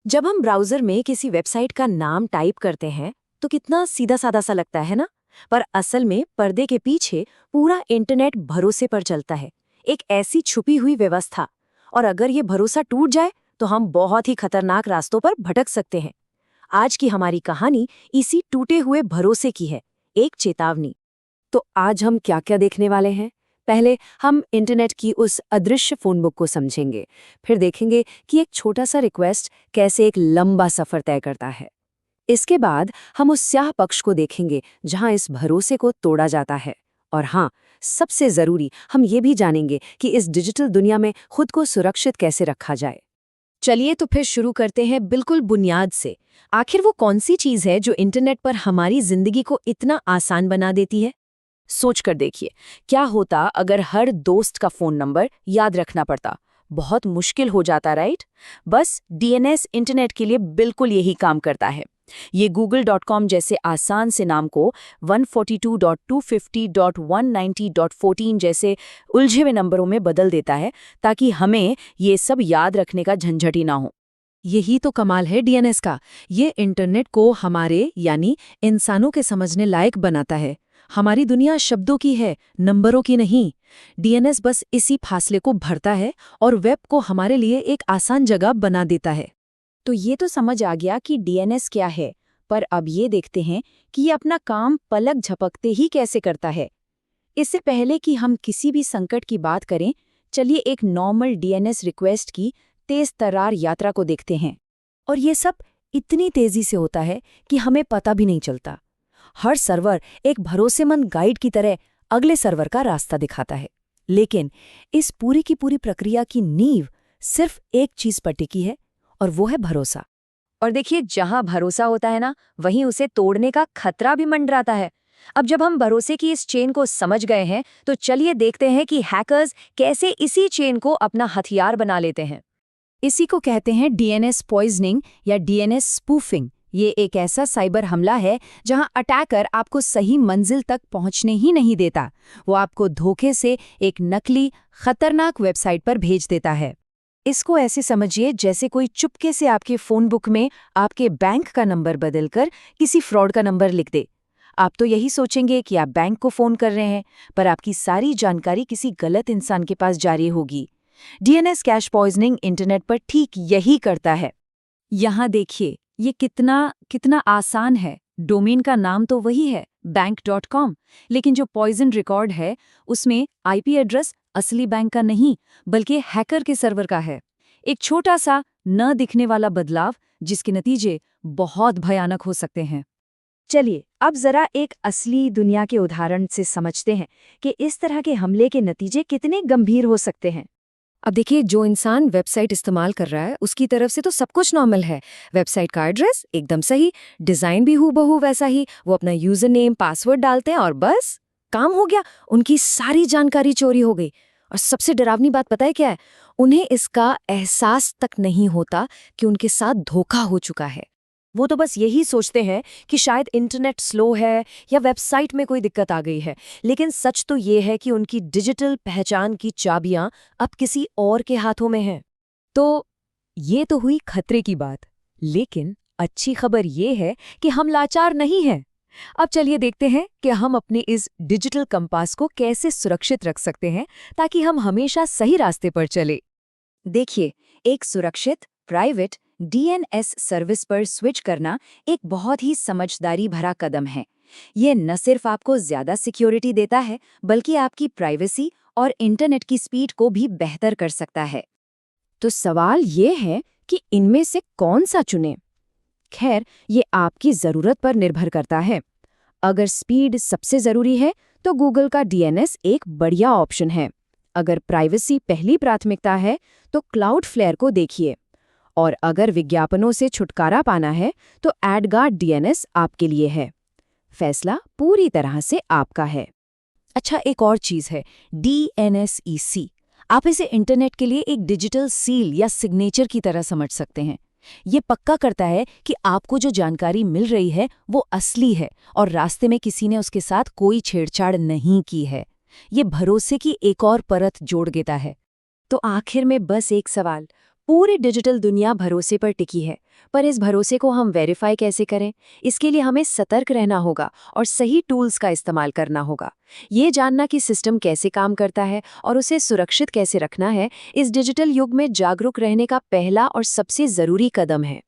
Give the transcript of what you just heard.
जब हम ब्राउजर में किसी वेबसाइट का नाम टाइप करते हैं तो कितना सीधा साधा सा लगता है ना। पर असल में पर्दे के पीछे पूरा इंटरनेट भरोसे पर चलता है, एक ऐसी छुपी हुई व्यवस्था। और अगर ये भरोसा टूट जाए तो हम बहुत ही खतरनाक रास्तों पर भटक सकते हैं। आज की हमारी कहानी इसी टूटे हुए भरोसे की है, एक चेतावनी। तो आज हम क्या क्या देखने वाले हैं? पहले हम इंटरनेट की उस अदृश्य फोन बुक को समझेंगे। फिर देखेंगे कि एक छोटा सा रिक्वेस्ट कैसे एक लंबा सफर तय करता है। इसके बाद हम उस स्याह पक्ष को देखेंगे जहां इस भरोसे को तोड़ा जाता है। और हाँ, सबसे जरूरी हम ये भी जानेंगे कि इस डिजिटल दुनिया में खुद को सुरक्षित कैसे रखा जाए। चलिए तो फिर शुरू करते हैं बिल्कुल बुनियाद से। आखिर वो कौन सी चीज है जो इंटरनेट पर हमारी जिंदगी को इतना आसान बना देती है? सोच कर देखिए, क्या होता अगर हर दोस्त का फोन नंबर याद रखना पड़ता? बहुत मुश्किल हो जाता, राइट? बस डीएनएस इंटरनेट के लिए बिल्कुल यही काम करता है। ये google.com जैसे आसान से नाम को 142.250.190.14 जैसे उलझे हुए नंबरों में बदल देता है, ताकि हमें ये सब याद रखने का झंझट ही ना हो। यही तो कमाल है डीएनएस का। ये इंटरनेट को हमारे यानी इंसानों के समझने लायक बनाता है। हमारी दुनिया शब्दों की है, नंबरों की नहीं। डीएनएस बस इसी फासले को भरता है और वेब को हमारे लिए एक आसान जगह बना देता है। तो ये तो समझ आ गया कि डीएनएस क्या है, पर अब ये देखते हैं कि ये अपना काम पलक झपकते ही कैसे करता है। इससे पहले कि हम किसी भी संकट की बात करें, चलिए एक नॉर्मल डीएनएस रिक्वेस्ट की तेज तर्रार यात्रा को देखते हैं। और ये सब इतनी तेजी से होता है कि हमें पता भी नहीं चलता। हर सर्वर एक भरोसेमंद गाइड की तरह अगले सर्वर का रास्ता दिखाता है। लेकिन इस पूरी की पूरी प्रक्रिया की नींव सिर्फ एक चीज पर टिकी है, और वो है भरोसा। और देखिए, जहां भरोसा होता है ना, वहीं उसे तोड़ने का खतरा भी मंडराता है। अब जब हम भरोसे की इस चेन को समझ गए हैं, तो चलिए देखते हैं कि हैकर्स कैसे इसी चेन को अपना हथियार बना लेते हैं। इसी को कहते हैं डीएनएस पॉइजनिंग या डीएनएस स्पूफिंग। ये एक ऐसा साइबर हमला है जहां अटैकर आपको सही मंजिल तक पहुंचने ही नहीं देता। वो आपको धोखे से एक नकली, खतरनाक वेबसाइट पर भेज देता है। इसको ऐसे समझिए जैसे कोई चुपके से आपके फोन बुक में आपके बैंक का नंबर बदलकर किसी फ्रॉड का नंबर लिख दे। आप तो यही सोचेंगे कि आप बैंक को फोन कर रहे हैं, पर आपकी सारी जानकारी किसी गलत इंसान के पास जा रही होगी। डीएनएस कैश पॉइजनिंग इंटरनेट पर ठीक यही करता है। यहाँ देखिए, ये कितना आसान है। डोमेन का नाम तो वही है, bank.com, लेकिन जो पॉइजन रिकॉर्ड है उसमें आईपी एड्रेस असली बैंक का नहीं, बल्कि हैकर के सर्वर का है। एक छोटा सा न दिखने वाला बदलाव, जिसके नतीजे बहुत भयानक हो सकते हैं। चलिए अब जरा एक असली दुनिया के उदाहरण से समझते हैं कि इस तरह के हमले के नतीजे कितने गंभीर हो सकते हैं। अब देखिए, जो इंसान वेबसाइट इस्तेमाल कर रहा है उसकी तरफ से तो सब कुछ नॉर्मल है। वेबसाइट का एड्रेस एकदम सही, डिजाइन भी हूबहू वैसा ही। वो अपना यूजर नेम, पासवर्ड डालते हैं और बस काम हो गया। उनकी सारी जानकारी चोरी हो गई। और सबसे डरावनी बात पता है क्या है? उन्हें इसका एहसास तक नहीं होता कि उनके साथ धोखा हो चुका है। वो तो बस यही सोचते हैं कि शायद इंटरनेट स्लो है या वेबसाइट में कोई दिक्कत आ गई है। लेकिन सच तो ये है कि उनकी डिजिटल पहचान की चाबियां अब किसी और के हाथों में हैं। तो ये तो हुई खतरे की बात, लेकिन अच्छी खबर ये है कि हम लाचार नहीं हैं। अब चलिए देखते हैं कि हम अपने इस डिजिटल कंपास को कैसे सुरक्षित रख सकते हैं, ताकि हम हमेशा सही रास्ते पर चले। देखिए, एक सुरक्षित, प्राइवेट डीएनएस सर्विस पर स्विच करना एक बहुत ही समझदारी भरा कदम है। ये न सिर्फ आपको ज्यादा सिक्योरिटी देता है, बल्कि आपकी प्राइवेसी और इंटरनेट की स्पीड को भी बेहतर कर सकता है। तो सवाल ये है कि इनमें से कौन सा चुनें? खैर, ये आपकी जरूरत पर निर्भर करता है। अगर स्पीड सबसे जरूरी है तो गूगल का डीएनएस एक बढ़िया ऑप्शन है। अगर प्राइवेसी पहली प्राथमिकता है तो क्लाउडफ्लेयर को देखिए। और अगर विज्ञापनों से छुटकारा पाना है तो एडगार्ड डीएनएस आपके लिए है। फैसला पूरी तरह से आपका है। अच्छा, एक और चीज है, डीएनएसईसी। आप इसे इंटरनेट के लिए एक डिजिटल सील या सिग्नेचर की तरह समझ सकते हैं। ये पक्का करता है कि आपको जो जानकारी मिल रही है वो असली है और रास्ते में किसी ने उसके साथ कोई छेड़छाड़ नहीं की है। ये भरोसे की एक और परत जोड़ देता है। तो आखिर में बस एक सवाल, पूरी डिजिटल दुनिया भरोसे पर टिकी है, पर इस भरोसे को हम वेरीफाई कैसे करें? इसके लिए हमें सतर्क रहना होगा और सही टूल्स का इस्तेमाल करना होगा। ये जानना कि सिस्टम कैसे काम करता है और उसे सुरक्षित कैसे रखना है, इस डिजिटल युग में जागरूक रहने का पहला और सबसे ज़रूरी कदम है।